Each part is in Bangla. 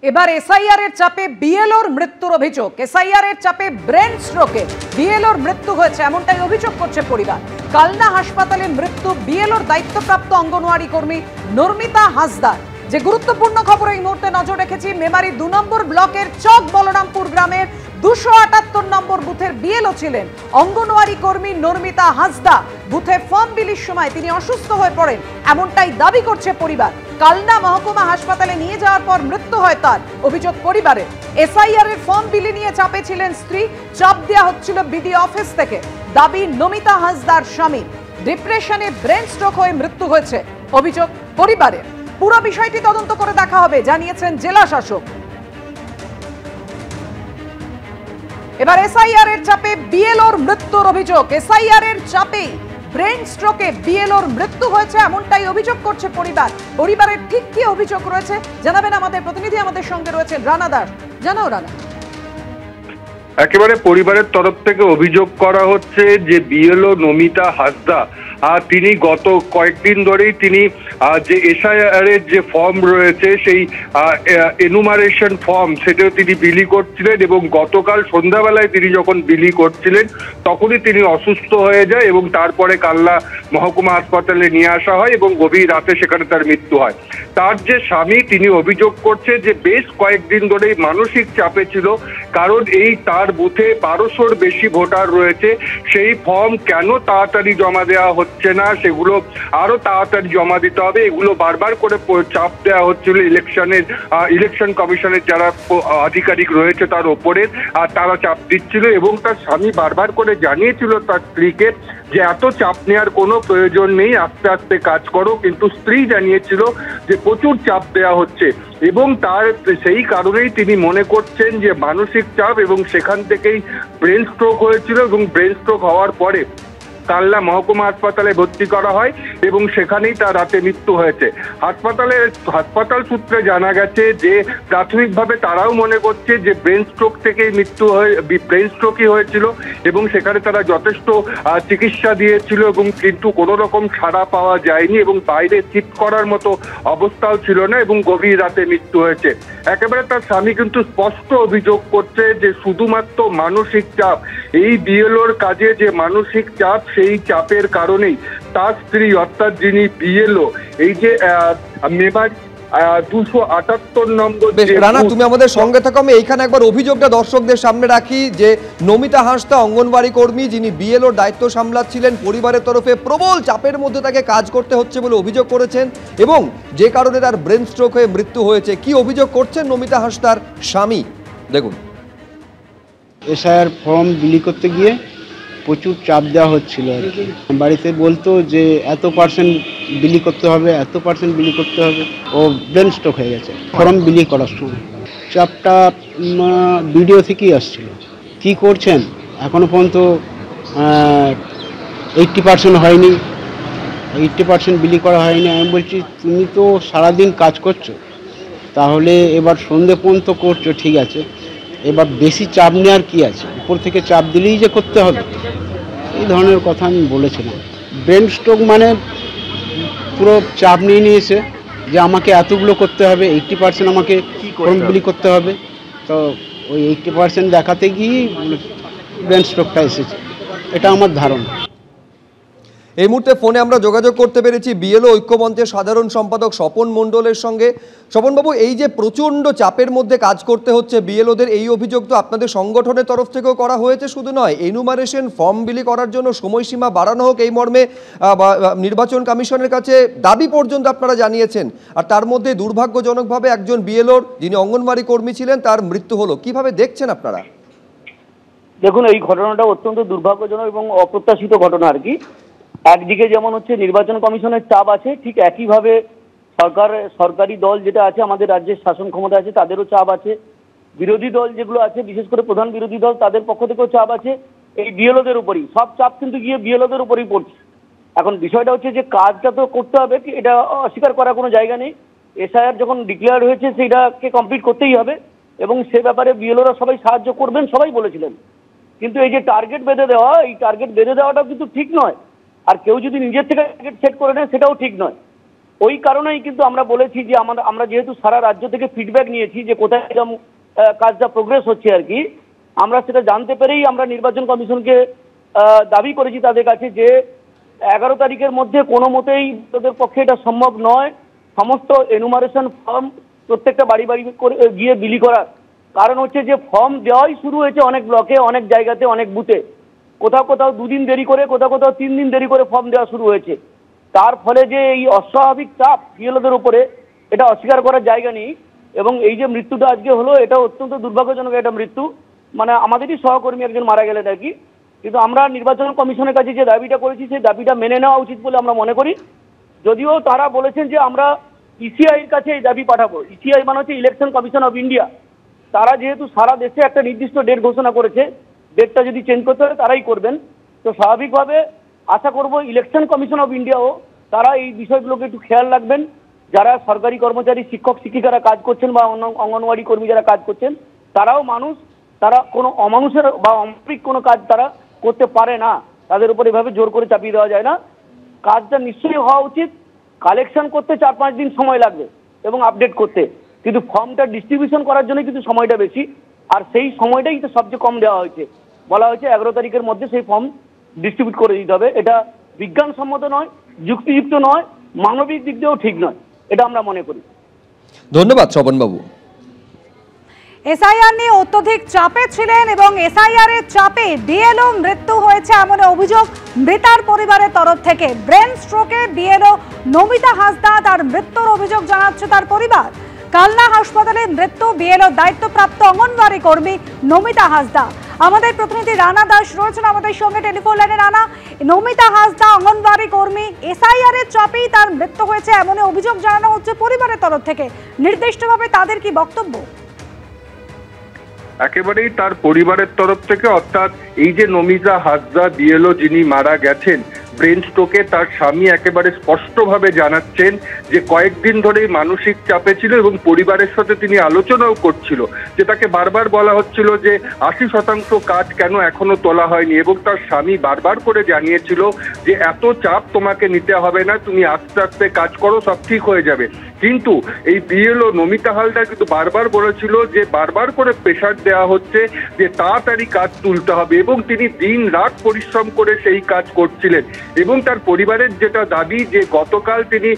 এবার এসআইআর এর চাপে বিএলওর মৃত্যুর অভিযোগ। এসআইআর এর চাপে ব্রেন স্ট্রোকে বিএলওর মৃত্যু হয়েছে এমনটাই অভিযোগ করছে পরিবার। কালনা হাসপাতালে মৃত্যু বিএলওর দায়িত্বপ্রাপ্ত অঙ্গনওয়াড়ি কর্মী নর্মিতা হাসদার। যে গুরুত্বপূর্ণ খবর এই মুহূর্তে নজর রেখেছি, মেমারি 2 নম্বর ব্লকের চক বলরামপুর গ্রামের 278 নম্বর বুথের বিএলও ছিলেন অঙ্গনওয়াড়ি কর্মী নর্মিতা হাসদা। বুথে ফর্ম বিলির সময় তিনি অসুস্থ হয়ে পড়েন এমনটাই দাবি করছে পরিবার। কালনা মহকুমা হাসপাতালে নিয়ে যাওয়ার পর মৃত্যু হয় তার, অভিযোগ পরিবারের। এসআইআর এর ফর্ম বিলি নিয়ে চাপে ছিলেন স্ত্রী, চাপ দেওয়া হচ্ছিল বিডি অফিস থেকে। দাবি নমিতা হাসদার স্বামী ডিপ্রেশনে ব্রেন স্ট্রোক হয়ে মৃত্যু হয়েছে, অভিযোগ পরিবারের। পুরো বিষয়টি তদন্ত করে দেখা হবে জানিয়েছেন জেলা শাসক। এবার এসআইআর এর চাপে বিএলওর মৃত্যুর অভিযোগ। এসআইআর এর চাপে ব্রেন স্ট্রোকে বিএলওর মৃত্যু হয়েছে এমনটাই অভিযোগ করছে পরিবার। পরিবারের ঠিক কি অভিযোগ রয়েছে জানাবেন আমাদের প্রতিনিধি, আমাদের সঙ্গে রয়েছেন রানা দাস। জানাও রানা। একেবারে পরিবারের তরফ থেকে অভিযোগ করা হচ্ছে যে বিএলও নমিতা হাসদা তিনি গত কয়েকদিন ধরেই তিনি যে এসআইআর এর যে ফর্ম রয়েছে সেই এনুমারেশন ফর্ম সেটাও তিনি বিলি করছিলেন এবং গতকাল সন্ধ্যাবেলায় তিনি যখন বিলি করছিলেন তখনই তিনি অসুস্থ হয়ে যায় এবং তারপরে কালনা মহকুমা হাসপাতালে নিয়ে আসা হয় এবং গভীর রাতে সেখানে তার মৃত্যু হয়। তার যে স্বামী তিনি অভিযোগ করছে যে বেশ কয়েকদিন ধরেই মানসিক চাপে ছিল, কারণ এই তার বুথে 1200-র বেশি ভোটার রয়েছে। সেই ফর্ম কেন তাড়াতাড়ি জমা দেওয়া হচ্ছে না, সেগুলো আরো তাড়াতাড়ি জমা দিতে হবে, এগুলো বারবার করে চাপ দেওয়া হচ্ছিল ইলেকশন কমিশনের যারা আধিকারিক রয়েছে তার ওপরে, আর তারা চাপ দিচ্ছিল এবং তার স্বামী বারবার করে জানিয়েছিল তার স্ত্রীকে যে এত চাপ নেওয়ার কোনো প্রয়োজন নেই, আস্তে আস্তে কাজ করো, কিন্তু স্ত্রী জানিয়েছিল যে প্রচুর চাপ দেওয়া হচ্ছে এবং তার সেই কারণেই তিনি মনে করছেন যে মানসিক চাপ এবং সেখান থেকেই ব্রেন স্ট্রোক হয়েছিল এবং ব্রেন স্ট্রোক হওয়ার পরে কালনা মহকুমা হাসপাতালে ভর্তি করা হয় এবং সেখানেই তার রাতে মৃত্যু হয়েছে। হাসপাতাল সূত্রে জানা গেছে যে প্রাথমিকভাবে তারাও মনে করছে যে ব্রেন স্ট্রোক থেকেই ব্রেন স্ট্রোকই হয়েছিল এবং সেখানে তারা যথেষ্ট চিকিৎসা দিয়েছিল এবং কিন্তু কোনো রকম সাড়া পাওয়া যায়নি এবং বাইরে শিফট করার মতো অবস্থাও ছিল না এবং গভীর রাতে মৃত্যু হয়েছে। একেবারে তার স্বামী কিন্তু স্পষ্ট অভিযোগ করছে যে শুধুমাত্র মানসিক চাপ, এই বিএলওর কাজে যে মানসিক চাপ সেই চাপের কারণেই তার স্ত্রী অর্থাৎ যিনি বিএলও এই যে মেমারি 278 নম্বর। রানা, তুমি আমাদের সঙ্গে থাকো, আমি এইখানে একবার অভিযোগটা দর্শকদের সামনে রাখি যে নমিতা হাসদা অঙ্গনওয়াড়ি কর্মী যিনি বিএলওর দায়িত্ব সামলাচ্ছিলেন, পরিবারের তরফে প্রবল চাপের মধ্যে তাকে কাজ করতে হচ্ছে বলে অভিযোগ করেছেন এবং যে কারণে তার ব্রেন স্ট্রোক হয়ে মৃত্যু হয়েছে। কি অভিযোগ করছেন নমিতা হাসদার স্বামী, দেখুন। এসআইআর ফর্ম বিলি করতে গিয়ে প্রচুর চাপ দেওয়া হচ্ছিল আর কি। বাড়িতে বলতো যে এত পার্সেন্ট বিলি করতে হবে, এত পার্সেন্ট বিলি করতে হবে। ও ব্রেন স্ট্রোক হয়ে গেছে ফর্ম বিলি করার সময়। চাপটা ভিডিও থেকেই আসছিল। কি করছেন এখনও পর্যন্ত 80% হয়নি, 80% বিলি করা হয়নি। আমি বলছি তুমি তো সারাদিন কাজ করছো, তাহলে এবার সন্ধে পর্যন্ত করছো, ঠিক আছে, এবার বেশি চাপ নেওয়ার কি আছে, উপর থেকে চাপ দিলেই যে করতে হবে, এই ধরনের কথা আমি বলেছিলাম। ব্রেন স্ট্রোক মানে পুরো চাপ নিয়ে নিয়েছে যে আমাকে এতগুলো করতে হবে, 80% আমাকে ফর্ম বিলি করতে হবে। তো ওই 80% দেখাতে গিয়েই ব্রেন স্ট্রোকটা এসেছে, এটা আমার ধারণা। এই মুহূর্তে ফোনে আমরা যোগাযোগ করতে পেরেছি বিএলও ঐক্যমঞ্চের সাধারণ সম্পাদক স্বপন মণ্ডলের সঙ্গে। স্বপনবাবু, এই যে প্রচণ্ড চাপের মধ্যে কাজ করতে হচ্ছে বিএলওদের, এই অভিযোগ তো আপনাদের সংগঠনের তরফ থেকেও করা হয়েছে, শুধু নয়, এনুমারেশন ফর্ম বিলি করার জন্য সময়সীমা বাড়ানো হোক এই মর্মে নির্বাচন কমিশনের কাছে দাবি পর্যন্ত আপনারা জানিয়েছেন। আর তার মধ্যে দুর্ভাগ্যজনকভাবে একজন বিএলওর যিনি অঙ্গনওয়াড়ি কর্মী ছিলেন তার মৃত্যু হলো। কিভাবে দেখছেন আপনারা? দেখুন, এই ঘটনাটা অত্যন্ত দুর্ভাগ্যজনক এবং অপ্রত্যাশিত ঘটনা আর কি। একদিকে যেমন হচ্ছে নির্বাচন কমিশনের চাপ আছে, ঠিক একইভাবে সরকারি দল যেটা আছে আমাদের রাজ্যের শাসন ক্ষমতা আছে তাদেরও চাপ আছে, বিরোধী দল যেগুলো আছে বিশেষ করে প্রধান বিরোধী দল তাদের পক্ষ থেকেও চাপ আছে। এই বিএলওদের উপরই সব চাপ কিন্তু গিয়ে বিএলওদের উপরই পড়ছে। এখন বিষয়টা হচ্ছে যে কাজটা তো করতে হবে, এটা অস্বীকার করার কোনো জায়গা নেই। এসআইআর যখন ডিক্লেয়ার হয়েছে সেটাকে কমপ্লিট করতেই হবে এবং সে ব্যাপারে বিএলওরা সবাই সাহায্য করবেন, সবাই বলেছিলেন। কিন্তু এই যে টার্গেট বেঁধে দেওয়া, এই টার্গেট বেঁধে দেওয়াটাও কিন্তু ঠিক নয়। আর কেউ যদি নিজের থেকে টার্গেট সেট করে নেয় সেটাও ঠিক নয়। ওই কারণেই কিন্তু আমরা বলেছি যে আমরা যেহেতু সারা রাজ্য থেকে ফিডব্যাক নিয়েছি যে কোথায় এরকম কাজটা প্রোগ্রেস হচ্ছে আর কি, আমরা সেটা জানতে পেরেই আমরা নির্বাচন কমিশনকে দাবি করেছি তাদের কাছে যে 11 তারিখের মধ্যে কোনো মতেই তাদের পক্ষে এটা সম্ভব নয় সমস্ত এনুমারেশন ফর্ম প্রত্যেকটা বাড়ি বাড়ি করে গিয়ে বিলি করার। কারণ হচ্ছে যে ফর্ম দেওয়াই শুরু হয়েছে অনেক ব্লকে, অনেক জায়গাতে, অনেক বুথে, কোথাও কোথাও 2 দিন দেরি করে, কোথাও কোথাও 3 দিন দেরি করে ফর্ম দেওয়া শুরু হয়েছে। তার ফলে যে এই অস্বাভাবিক চাপ বিএলওদের উপরে, এটা অস্বীকার করার জায়গা নেই। এবং এই যে মৃত্যুটা আজকে হলো, এটা অত্যন্ত দুর্ভাগ্যজনক একটা মৃত্যু, মানে আমাদেরই সহকর্মী একজন মারা গেলেন আর কি। কিন্তু আমরা নির্বাচন কমিশনের কাছে যে দাবিটা করেছি সেই দাবিটা মেনে নেওয়া উচিত বলে আমরা মনে করি। যদিও তারা বলেছেন যে আমরা ইসিআইয়ের কাছে এই দাবি পাঠাবো। ইসিআই মানে হচ্ছে ইলেকশন কমিশন অফ ইন্ডিয়া। তারা যেহেতু সারা দেশে একটা নির্দিষ্ট ডেট ঘোষণা করেছে, ডেটটা যদি চেঞ্জ করতে হয় তারাই করবেন। তো স্বাভাবিকভাবে আশা করব ইলেকশন কমিশন অফ ইন্ডিয়াও তারা এই বিষয়গুলোকে একটু খেয়াল রাখবেন। যারা সরকারি কর্মচারী, শিক্ষক শিক্ষিকারা কাজ করছেন বা অঙ্গনওয়াড়ি কর্মী যারা কাজ করছেন, তারাও মানুষ, তারা কোনো অমানুষের বা অমানবিক কোনো কাজ তারা করতে পারে না, তাদের উপর এভাবে জোর করে চাপিয়ে দেওয়া যায় না। কাজটা নিশ্চয়ই হওয়া উচিত। কালেকশন করতে 4-5 দিন সময় লাগবে এবং আপডেট করতে, কিন্তু ফর্মটা ডিস্ট্রিবিউশন করার জন্য কিন্তু সময়টা বেশি, আর সেই সময়টাই তো সবচেয়ে কম দেওয়া হয়েছে। বলা হয়েছে 11 তারিখের মধ্যে সেই ফর্ম ডিস্ট্রিবিউট করে দিতে হবে। এটা বিজ্ঞানসম্মত নয়, যুক্তিযুক্ত নয়, মানবিক দিক দিয়েও ঠিক নয়, এটা আমরা মনে করি। ধন্যবাদ স্বপনবাবু। এসআইআর নিয়ে অত্যধিক চাপে ছিলেন এবং এসআইআর এর চাপে বিএলও মৃত্যু হয়েছে এমন অভিযোগ মৃতার পরিবারের তরফ থেকে। ব্রেন স্ট্রোকে বিএলও নমিতা হাসদা তার মৃত্যুর অভিযোগ জানাচ্ছে তার পরিবার। কালনা হাসপাতালে মৃত্যু বিএলও দায়িত্বপ্রাপ্ত অঙ্গনওয়াড়ি কর্মী নমিতা হাসদা। আমাদের প্রতিনিধি রানা দাস রয়েছেন আমাদের সঙ্গে টেলিফোন লাইনে। রানা, নমিতা হাসদা অঙ্গনওয়াড়ি কর্মী, এসআইআর এর চাপেই তার মৃত্যু হয়েছে এমন অভিযোগ জানানো হচ্ছে পরিবারের তরফ থেকে। নির্দিষ্টভাবে তাদের কি বক্তব্য? একেবারেই তার পরিবারের তরফ থেকে, অর্থাৎ এই যে নমিতা হাসদা বিএলও যিনি মারা গেছেন ব্রেন স্ট্রোকে, তার স্বামী একেবারে স্পষ্টভাবে জানাচ্ছেন যে কয়েকদিন ধরেই মানসিক চাপে ছিল এবং পরিবারের সাথে তিনি আলোচনাও করছিল যে তাকে বারবার বলা হচ্ছিল যে 80% কাজ কেন এখনো তোলা হয়নি, এবং তার স্বামী বারবার করে জানিয়েছিল যে এত চাপ তোমাকে নিতে হবে না, তুমি আস্তে আস্তে কাজ করো, সব ঠিক হয়ে যাবে। কিন্তু এই বিএলও নমিতা হালদার কিন্তু বারবার বলেছিল যে বারবার করে প্রেশার দেওয়া হচ্ছে যে তাড়াতাড়ি কাজ তুলতে হবে, এবং তিনি দিন রাত পরিশ্রম করে সেই কাজ করছিলেন। এবং তার পরিবারের যেটা দাবি যে গতকাল তিনি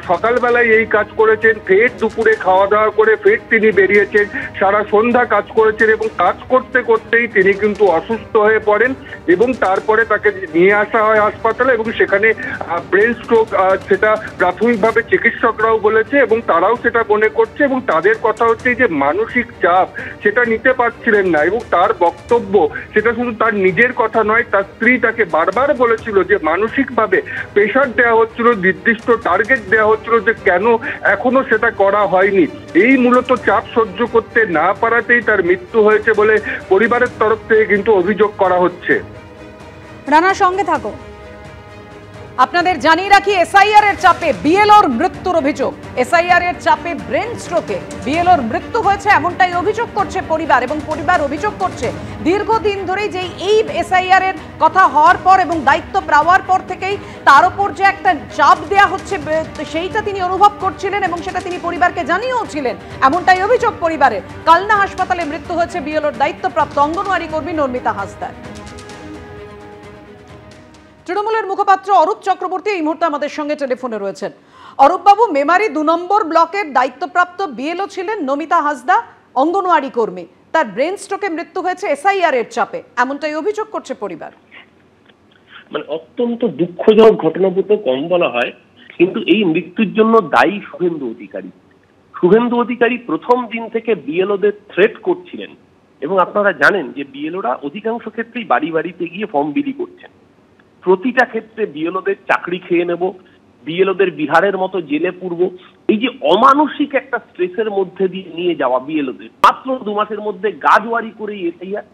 সকালবেলায় এই কাজ করেছেন, ফের দুপুরে খাওয়া দাওয়া করে ফের তিনি বেরিয়েছেন, সারা সন্ধ্যা কাজ করেছেন, এবং কাজ করতে করতেই তিনি কিন্তু অসুস্থ হয়ে পড়েন এবং তারপরে তাকে নিয়ে আসা হয় হাসপাতালে, এবং সেখানে ব্রেন স্ট্রোক সেটা প্রাথমিকভাবে চিকিৎসকরাও বলেছে এবং তারাও সেটা মনে করছে, এবং তাদের কথা হচ্ছে যে মানসিক চাপ সেটা নিতে পারছিলেন না। এবং তার বক্তব্য সেটা শুধু তার নিজের কথা নয়, তার স্ত্রী তাকে বারবার বলেছিল যে মানসিকভাবে প্রেশার দেওয়া হচ্ছিল, নির্দিষ্ট টার্গেট দেওয়া হচ্ছিল যে কেন এখনো সেটা করা হয়নি। এই মূলত চাপ সহ্য করতে না পারাতেই তার মৃত্যু হয়েছে বলে পরিবারের তরফ থেকে কিন্তু অভিযোগ করা হচ্ছে। রানা, সঙ্গে থাকো। আপনাদের জানিয়ে রাখি, এসআইআর এর চাপে বিএলওর মৃত্যুর অভিযোগ। এসআইআর এর চাপে ব্রেন স্ট্রোকে বিএলওর মৃত্যু হয়েছে এমনটাই অভিযোগ করছে পরিবার, এবং পরিবার অভিযোগ করছে দীর্ঘদিন ধরেই যে এই এসআইআর এর কথা হওয়ার পর এবং দায়িত্ব পাওয়ার পর থেকেই তার উপর যে একটা চাপ দেওয়া হচ্ছে সেইটা তিনি অনুভব করছিলেন এবং সেটা তিনি পরিবারকে জানিয়েও ছিলেন, এমনটাই অভিযোগ পরিবারের। কালনা হাসপাতালে মৃত্যু হয়েছে বিএলওর দায়িত্বপ্রাপ্ত অঙ্গনওয়াড়ি কর্মী নমিতা হাসদার। তৃণমূলের মুখপাত্র অরূপ চক্রবর্তী এই মুহূর্তে আমাদের সঙ্গে টেলিফোনে রয়েছেন। অরূপ বাবু, মেমারি 2 নম্বর ব্লকের দায়িত্বপ্রাপ্ত বিএলও ছিলেন নমিতা হাসদা, অঙ্গনওয়াড়ি কর্মী। তার ব্রেন স্ট্রোকে মৃত্যু হয়েছে এসআইআর এর চাপে, এমনটাই অভিযোগ করছে পরিবার। মানে অত্যন্ত দুঃখজনক ঘটনা বলতে কম বলা হয়, কিন্তু এই মৃত্যুর জন্য দায়ী শুভেন্দু অধিকারী। শুভেন্দু অধিকারী প্রথম দিন থেকে বিএলওদের থ্রেট করছিলেন, এবং আপনারা জানেন যে বিএলওরা অধিকাংশ ক্ষেত্রেই বাড়ি বাড়িতে গিয়ে ফর্ম বিলি করছেন। প্রতিটা ক্ষেত্রে বিএলওদের চাকরি খেয়ে নেব, বিএলওদের বিহারের মতো জেলে পুরব, এই যে অমানসিক একটা স্ট্রেসের মধ্যে দিয়ে নিয়ে যাওয়া বিএলওদের, মাত্র 2 মাসের মধ্যে গাজওয়ারি করেই এসআইআর।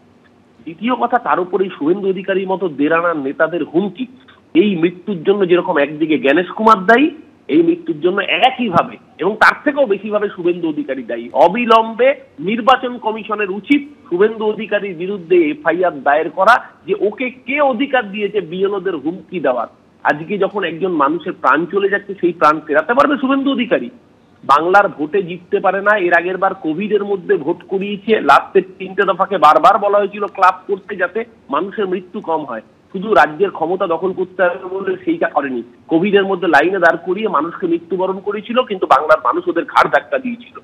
দ্বিতীয় কথা, তার উপরেই শুভেন্দু অধিকারীর মতো দেরানার নেতাদের হুমকি। এই মৃত্যুর জন্য যেরকম একদিকে জ্ঞানেশ কুমার দায়ী, এই মৃত্যুর জন্য একইভাবে এবং তার থেকেও বেশিভাবে শুভেন্দু অধিকারী দায়ী। অবিলম্বে নির্বাচন কমিশনের উচিত শুভেন্দু অধিকারীর বিরুদ্ধে এফআইআর দায়ের করা, যে ওকে কে অধিকার দিয়েছে বিএলওদের হুমকি দেওয়ার। আজকে যখন একজন মানুষের প্রাণ চলে যাচ্ছে সেই প্রাণ ফেরাতে পারবে শুভেন্দু অধিকারী? বাংলার ভোটে জিততে পারে না। এর আগের বার কোভিড এর মধ্যে ভোট করিয়েছে, লাস্টের 3টে দফাকে বারবার বলা হয়েছিল ক্লাব করতে যাতে মানুষের মৃত্যু কম হয়। শুধু রাজ্যের ক্ষমতা দখল করতে হবে বলে সেইটা করেনি। কোভিড এর মধ্যে লাইনে দাঁড় করিয়ে মানুষকে মৃত্যুবরণ করেছিল, কিন্তু বাংলার মানুষ ওদের ঘাড় ধাক্কা দিয়েছিল।